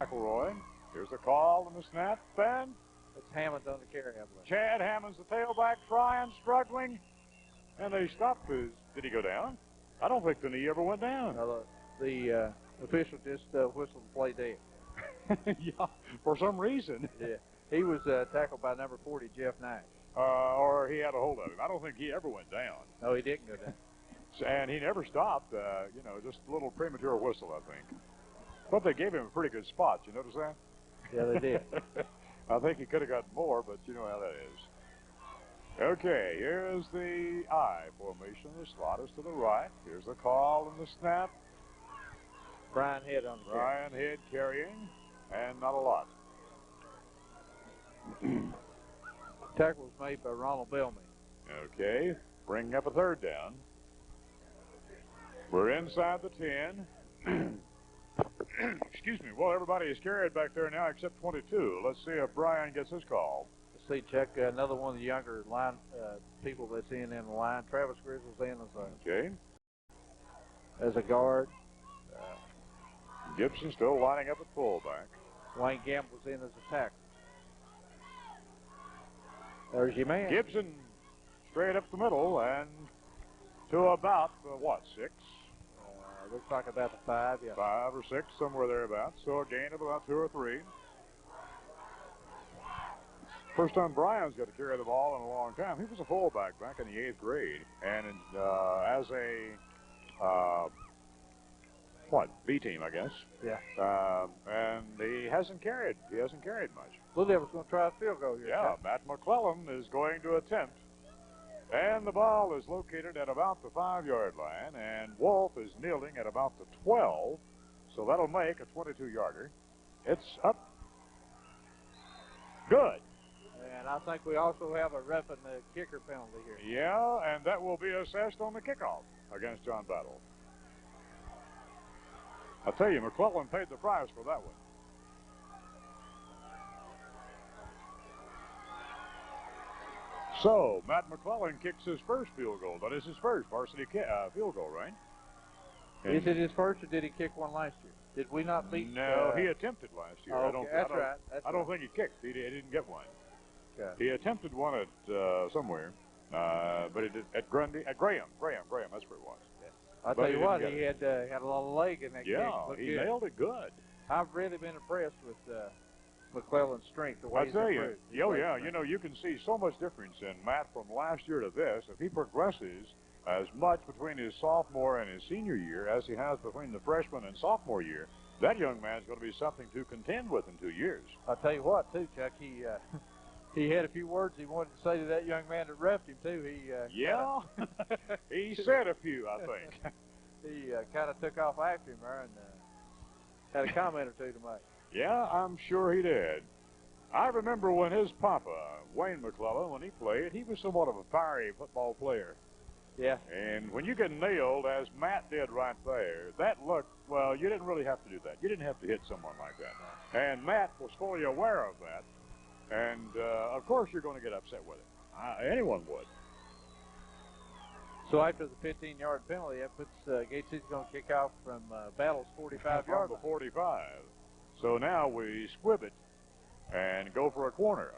McElroy. Here's the call and the snap, and It's Hammond on the carry, I believe. Chad Hammond's the tailback, trying, struggling, and they stopped his. Did he go down? I don't think the knee ever went down. The official just whistled the play dead. Yeah, for some reason. Yeah, he was tackled by number 40, Jeff Nash. Or he had a hold of him. I don't think he ever went down. No, he didn't go down. And he never stopped. Just a little premature whistle, I think. But they gave him a pretty good spot. You notice that? Yeah, they did. I think he could have gotten more, but you know how that is. Okay, here's the I formation. The slot is to the right. Here's the call and the snap. Brian Head on the carry. Brian Head carrying, and not a lot. Tackle was made by Ronald Bellamy. Okay, bringing up a third down. We're inside the 10. Excuse me. Well, everybody is carried back there now except 22. Let's see if Brian gets his call. Let's see, Chuck, another one of the younger line people that's in the line. Travis Grizzle's in as a guard. Gibson still lining up at fullback. Wayne Gamble's in as a tackle. There's your man. Gibson straight up the middle and to about, 6? Looks like about the 5, yeah. 5 or 6, somewhere thereabouts. So a gain of about 2 or 3. First time Brian's got to carry the ball in a long time. He was a fullback back in the 8th grade. And as a, B team, I guess. Yeah. And he hasn't carried much. Blue Devils going to try a field goal here. Yeah, Chuck. Matt McClellan is going to attempt. And the ball is located at about the 5-yard line, and Wolf is kneeling at about the 12, so that'll make a 22-yarder. It's up. Good. And I think we also have a roughing the kicker penalty here. Yeah, and that will be assessed on the kickoff against John Battle. I tell you, McClellan paid the price for that one. So, Matt McClellan kicks his first field goal. That is his first varsity field goal, right? Is it his first, or did he kick one last year? Did we not beat? No, he attempted last year. Oh, okay. That's right. I don't think he kicked. He didn't get one. Okay. He attempted one at somewhere, but it did at Grundy, at Graham. That's where it was. I'll tell you what, he had a lot of leg in that kick. Yeah, he nailed it good. I've really been impressed with McClellan's strength. The way I tell you, you can see so much difference in Matt from last year to this. If he progresses as much between his sophomore and his senior year as he has between the freshman and sophomore year, that young man's going to be something to contend with in 2 years. I'll tell you what, too, Chuck, he had a few words he wanted to say to that young man that reffed him, too. He said a few, I think. He kind of took off after him there and had a comment or two to make. Yeah, I'm sure he did. I remember when his papa, Wayne McClellan, when he played, he was somewhat of a fiery football player. Yeah. And when you get nailed, as Matt did right there, that looked, well, you didn't really have to do that. You didn't have to hit someone like that. And Matt was fully aware of that. And, of course, you're going to get upset with it. Anyone would. So after the 15-yard penalty, that puts Gate City's going to kick off from Battle's 45-yard line. From the 45. So now we squib it and go for a corner.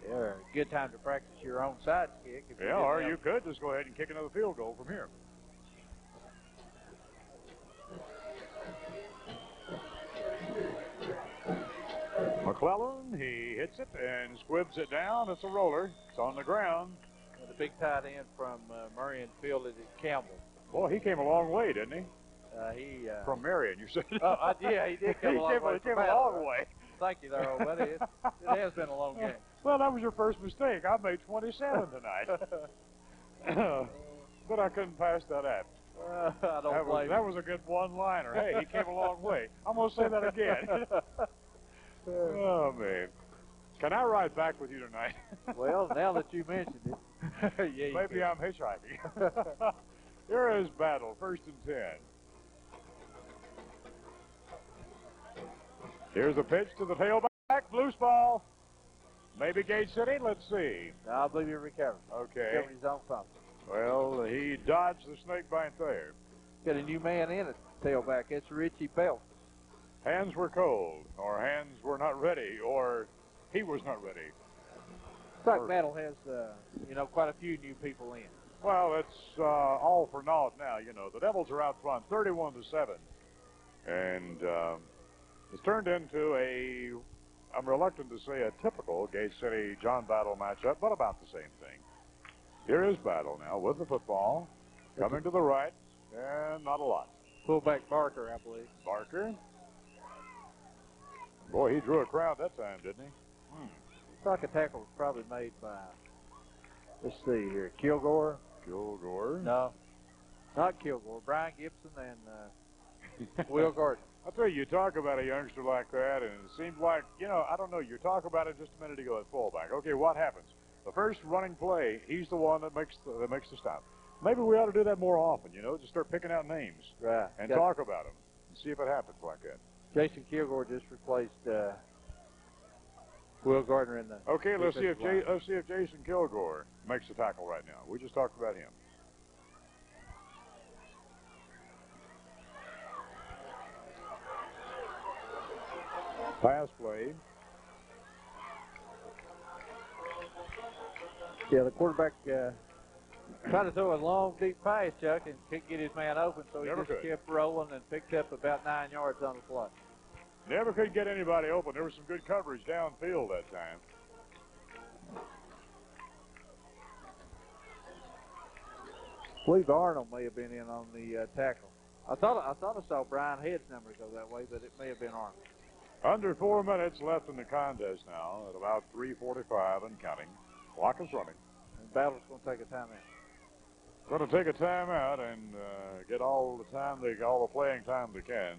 Yeah, good time to practice your own side kick. Yeah, or you could just go ahead and kick another field goal from here. McClellan, he hits it and squibs it down. It's a roller. It's on the ground. The big tight end from Marion fielded it, Campbell. Boy, he came a long way, didn't he? From Marion, you said. Yeah, he did come a long way. He came a long way. Thank you there, old buddy. It has been a long game. Well, that was your first mistake. I made 27 tonight. But I couldn't pass that up. I don't blame you. That was a good one-liner. Hey, he came a long way. I'm going to say that again. Oh, man. Can I ride back with you tonight? Well, now that you mentioned it. Yeah, maybe I'm hitchhiking. Here is Battle, 1st and 10. Here's a pitch to the tailback, loose ball. Maybe Gate City, let's see. I believe he recovered. Okay. Recovered his own problem. Well, he dodged the snake bite there. Got a new man in at tailback. It's Richie Belt. hands were cold, or hands were not ready, or he was not ready. Looks like Battle has, quite a few new people in. Well, it's all for naught now. The Devils are out front, 31-7, and it's turned into I'm reluctant to say a typical Gate City John Battle matchup, but about the same thing. Here is Battle now with the football, coming to the right, and not a lot. Fullback Barker, I believe. Barker. Boy, he drew a crowd that time, didn't he? Looks like a tackle was probably made by, let's see here, Kilgore. Kilgore. No, not Kilgore. Brian Gibson and Will Gardner. I'll tell you talk about a youngster like that, and it seems like, I don't know, you talk about it just a minute ago at fullback. Okay, what happens? The first running play, he's the one that makes the stop. Maybe we ought to do that more often, just start picking out names. Right. And talk about them and see if it happens like that. Jason Kilgore just replaced Will Gardner in the. Okay, let's see if Jason Kilgore makes the tackle right now. We just talked about him. Pass play. Yeah, the quarterback tried to throw a long, deep pass, Chuck, and couldn't get his man open, so he kept rolling and picked up about 9 yards on the play. Never could get anybody open. There was some good coverage downfield that time. I believe Arnold may have been in on the tackle. I thought I saw Brian Head's number go that way, but it may have been Arnold. Under 4 minutes left in the contest now, at about 3:45 and counting. Clock is running. And Battle's going to take a timeout. Going to take a timeout and get all the playing time they can.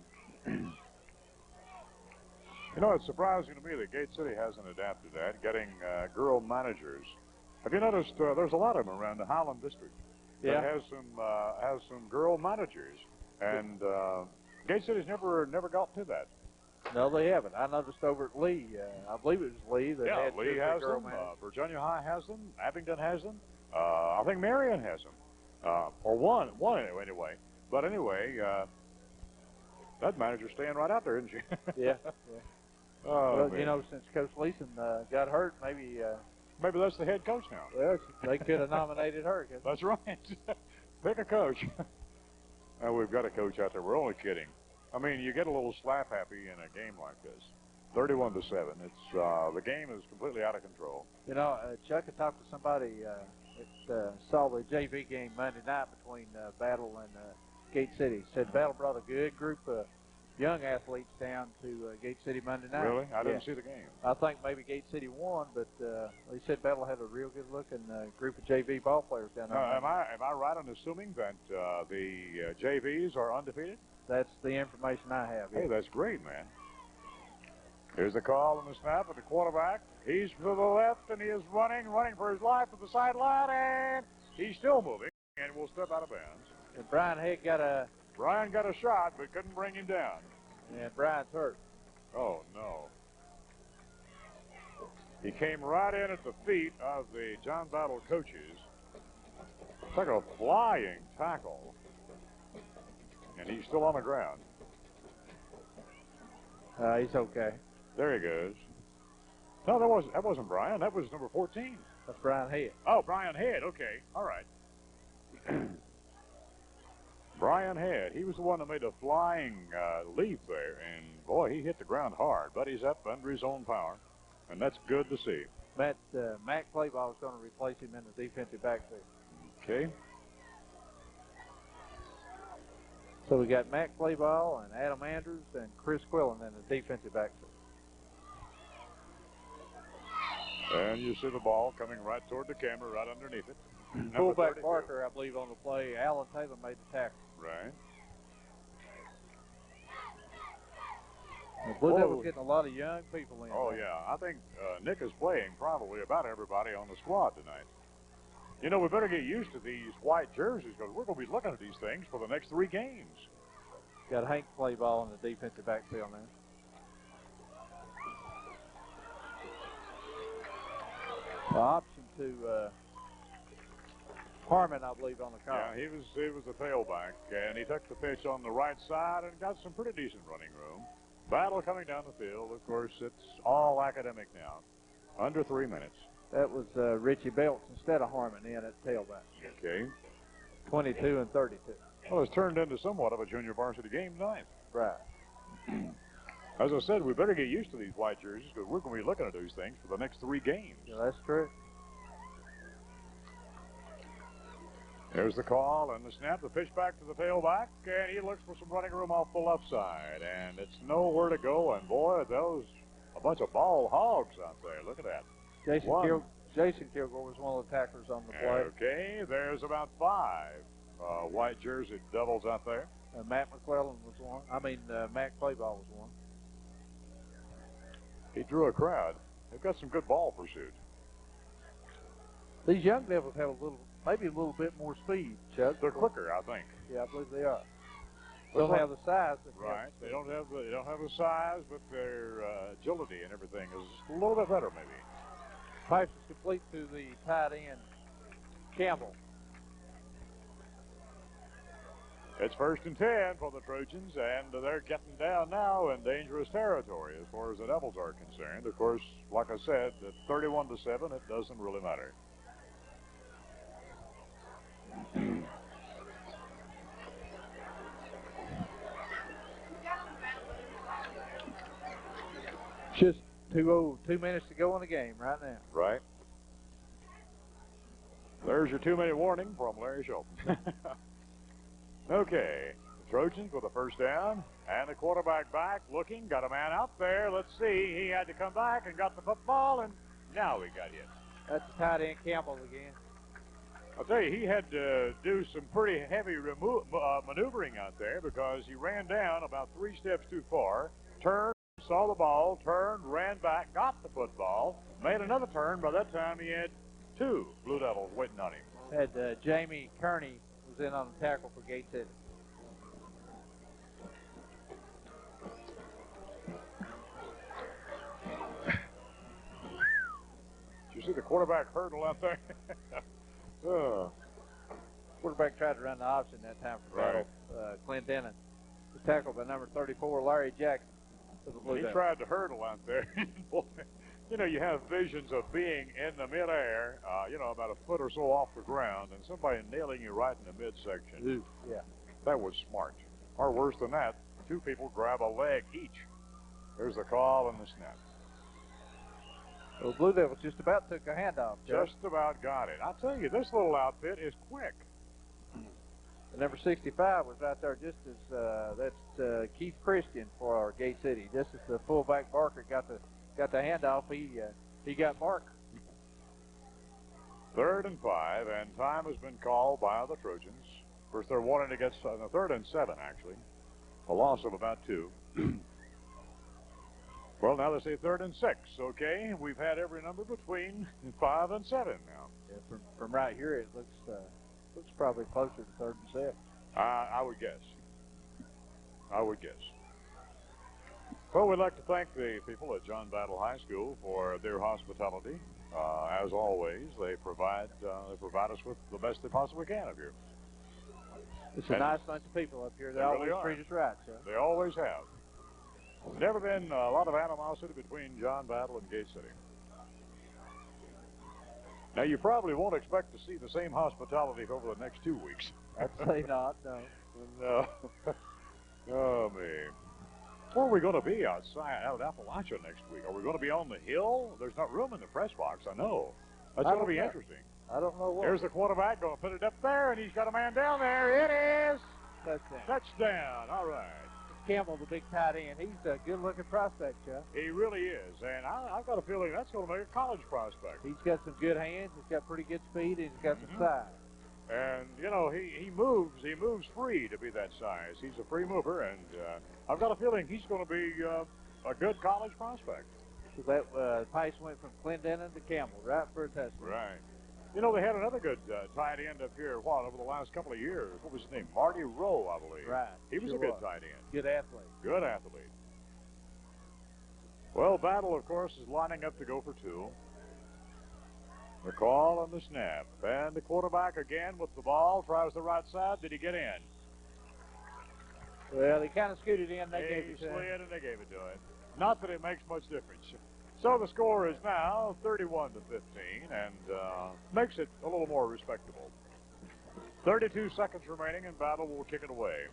It's surprising to me that Gate City hasn't adapted that, getting girl managers. Have you noticed there's a lot of them around the Highland District that has some girl managers, and Gate City's never got to that. No, they haven't. I noticed over at Lee, I believe it was Lee that had Lee has them. Virginia High has them. Abingdon has them. I think Marion has them, or one anyway. But anyway, that manager's staying right out there, isn't she? Yeah. Oh, well, since Coach Leeson got hurt, maybe that's the head coach now. Well, they could have nominated her. That's right. Pick a coach. We've got a coach out there. We're only kidding. I mean, you get a little slap happy in a game like this. 31-7. It's the game is completely out of control. Chuck had talked to somebody that saw the JV game Monday night between Battle and Gate City. Said Battle brought a good group of young athletes down to Gate City Monday night. Really? I didn't see the game. I think maybe Gate City won, but they said Battle had a real good-looking group of JV ball players down there. Am I right in assuming that the JVs are undefeated? That's the information I have. Hey, that's great, man. Here's the call and the snap of the quarterback. He's to the left, and he is running for his life to the sideline, and he's still moving, and will step out of bounds. And Brian got a shot, but couldn't bring him down. And Brian's hurt. Oh, no. He came right in at the feet of the John Battle coaches. Took a flying tackle. And he's still on the ground. He's okay. There he goes. No, that wasn't Brian. That was number 14. That's Brian Head. Oh, Brian Head. Okay. All right. Brian Head. He was the one that made a flying leap there. And, boy, he hit the ground hard. But he's up under his own power. And that's good to see. Matt Clayball is going to replace him in the defensive backfield. Okay. So we got Matt Clayball and Adam Andrews and Chris Quillen in the defensive backfield. And you see the ball coming right toward the camera, right underneath it. Fullback Barker, I believe, on the play. Alan Taylor made the tackle. Right. The Blue Devils getting a lot of young people in. Oh, yeah. I think Nick is playing probably about everybody on the squad tonight. We better get used to these white jerseys because we're going to be looking at these things for the next 3 games. Got Hank Clayball in the defensive backfield now. The option to Harmon, I believe, on the call. Yeah, he was the tailback, and he took the pitch on the right side and got some pretty decent running room. Battle coming down the field. Of course, it's all academic now. Under 3 minutes. That was Richie Belts instead of Harmon in at tailback. Okay. 22 and 32. Well, it's turned into somewhat of a junior varsity game tonight. Right. As I said, we better get used to these white jerseys because we're going to be looking at these things for the next 3 games. Yeah, that's true. There's the call and the snap, the pitch back to the tailback, and he looks for some running room off the left side, and it's nowhere to go, and boy, those a bunch of ball hogs out there. Look at that. Jason Kilgore was one of the tacklers on the play. Okay, there's about 5 white jersey doubles out there. Matt McClellan was one. Matt Clayball was one. He drew a crowd. They've got some good ball pursuit. These young Devils have maybe a little bit more speed, Chuck. They're quicker, I think. Yeah, I believe they are. Don't have the size. Right. They don't have the size, but their agility and everything is a little bit better, maybe. Pass is complete to the tight end, Campbell. It's 1st and 10 for the Trojans, and they're getting down now in dangerous territory as far as the Devils are concerned. Of course, like I said, at 31-7, it doesn't really matter. Just 2 minutes to go in the game right now. Right. There's your 2-minute warning from Larry Shelton. Okay, the Trojans with a first down, and the quarterback back looking, got a man out there. Let's see, he had to come back and got the football, and now he got hit. That's the tight end Campbell again. I'll tell you, he had to do some pretty heavy maneuvering out there because he ran down about 3 steps too far, turned, saw the ball, turned, ran back, got the football, made another turn. By that time, he had 2 Blue Devils waiting on him. Had Jamie Kearney was in on the tackle for Gate City. Did you see the quarterback hurdle out there? Quarterback tried to run the option that time for Battle. Clendenin. The tackle by number 34, Larry Jackson. For the Blue Devils. He tried to hurdle out there. You know, you have visions of being in the midair, about a foot or so off the ground, and somebody nailing you right in the midsection. Ooh, yeah. That was smart. Or worse than that, 2 people grab a leg each. There's the call and the snap. Well, Blue Devils just about took a handoff, Joe. Just about got it. I tell you, this little outfit is quick. The number 65 was right there just as, that's Keith Christian for our Gate City. Just as the fullback Barker got the handoff, he got Mark. 3rd and 5, and time has been called by the Trojans. First, they're wanting to get 3rd and 7, actually. A loss of about 2. Well, now they say 3rd and 6. Okay, we've had every number between 5 and 7 now. Yeah, from right here, it looks probably closer to 3rd and 7. I would guess. Well, we'd like to thank the people at John Battle High School for their hospitality. As always, they provide us with the best they possibly can up here. It's a nice bunch of people up here. They always treat us right, sir. They always have. Never been a lot of animosity between John Battle and Gate City. Now, you probably won't expect to see the same hospitality over the next 2 weeks. I'd say not, no. No. Oh, man. Where are we going to be outside out at Appalachia next week? Are we going to be on the hill? There's not room in the press box, I know. That's going to be interesting. I don't know what. There's the quarterback going to put it up there, and he's got a man down there. It is touchdown. Touchdown. All right. Campbell, the big tight end. He's a good-looking prospect, Chuck. He really is, and I've got a feeling that's going to make a college prospect. He's got some good hands. He's got pretty good speed, and he's got some size. And, he moves free to be that size. He's a free mover, and I've got a feeling he's going to be a good college prospect. So that pass went from Clendenin to Campbell, right for a touchdown. Right. They had another good tight end up here, over the last couple of years. What was his name? Marty Rowe, I believe. Right. He was a good tight end. Good athlete. Good athlete. Well, Battle, of course, is lining up to go for 2. The call and the snap. And the quarterback again with the ball. Tries the right side. Did he get in? Well, he kind of scooted in. They gave He it to him. slid and they gave it to him. Not that it makes much difference. So the score is now 31 to 15, and makes it a little more respectable. 32 seconds remaining, and Battle will kick it away.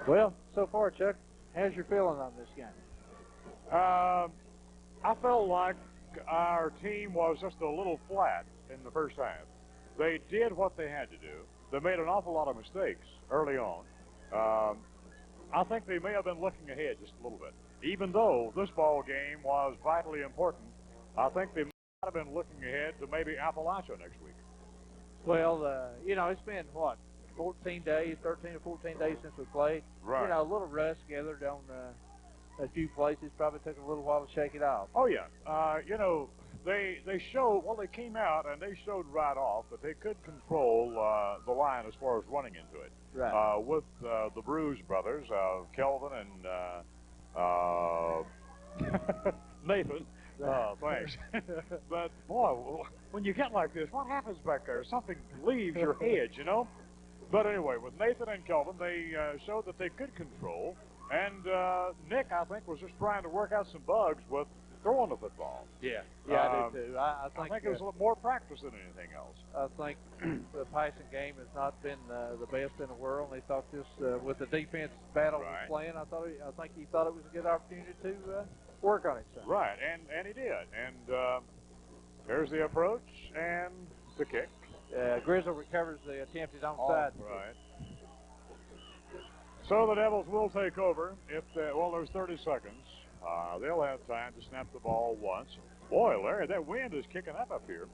Well, so far, Chuck, how's your feeling on this game? I felt like our team was just a little flat in the first half. They did what they had to do. They made an awful lot of mistakes early on. I think they may have been looking ahead just a little bit. Even though this ball game was vitally important, I think they might have been looking ahead to maybe Appalachia next week. Well, it's been, 14 days, 13 or 14 days since we played. Right. A little rust gathered on a few places. Probably took a little while to shake it off. Oh, yeah. They showed, they came out and they showed right off that they could control the line as far as running into it. Right. With the Bruise brothers, Kelvin and Nathan. Thanks. But, boy, when you get like this, what happens back there? Something leaves your head, But anyway, with Nathan and Kelvin, they showed that they could control. And Nick, I think, was just trying to work out some bugs with throwing the football. Yeah, I do too. I think it was a little more practice than anything else. I think the passing game has not been the best in the world. They thought this, with the defense Battle was playing, I think he thought it was a good opportunity to work on it. Son. Right, and he did. And there's the approach and the kick. Grizzle recovers the attempted onside. Right. So the Devils will take over. There's 30 seconds. They'll have time to snap the ball once. Boy, Larry, that wind is kicking up here.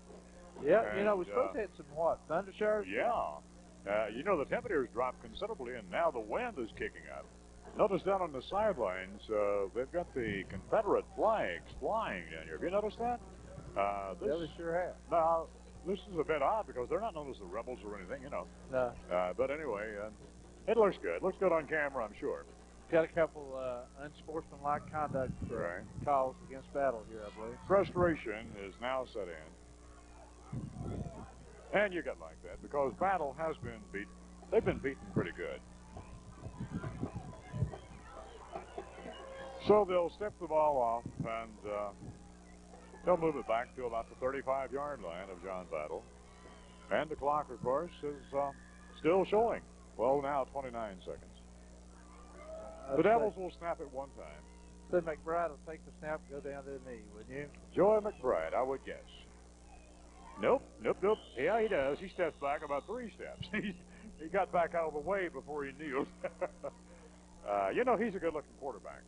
Yeah, we're supposed to have some thunder showers? Yeah. The temperatures dropped considerably, and now the wind is kicking up. Notice down on the sidelines, they've got the Confederate flags flying down here. Have you noticed that? Yeah, they sure have. Now, this is a bit odd because they're not known as the rebels or anything, No. But anyway, it looks good. Looks good on camera, I'm sure. Got a couple unsportsmanlike conduct calls against Battle here, I believe. Frustration is now set in. And you get like that because Battle has been beaten. They've been beaten pretty good. So they'll step the ball off and they'll move it back to about the 35-yard line of John Battle. And the clock, of course, is still showing. Well, now 29 seconds. The Devils will snap it one time. So McBride will take the snap and go down to the knee, wouldn't you? Joey McBride, I would guess. Nope. Yeah, he does. He steps back about 3 steps. He got back out of the way before he kneeled. He's a good-looking quarterback.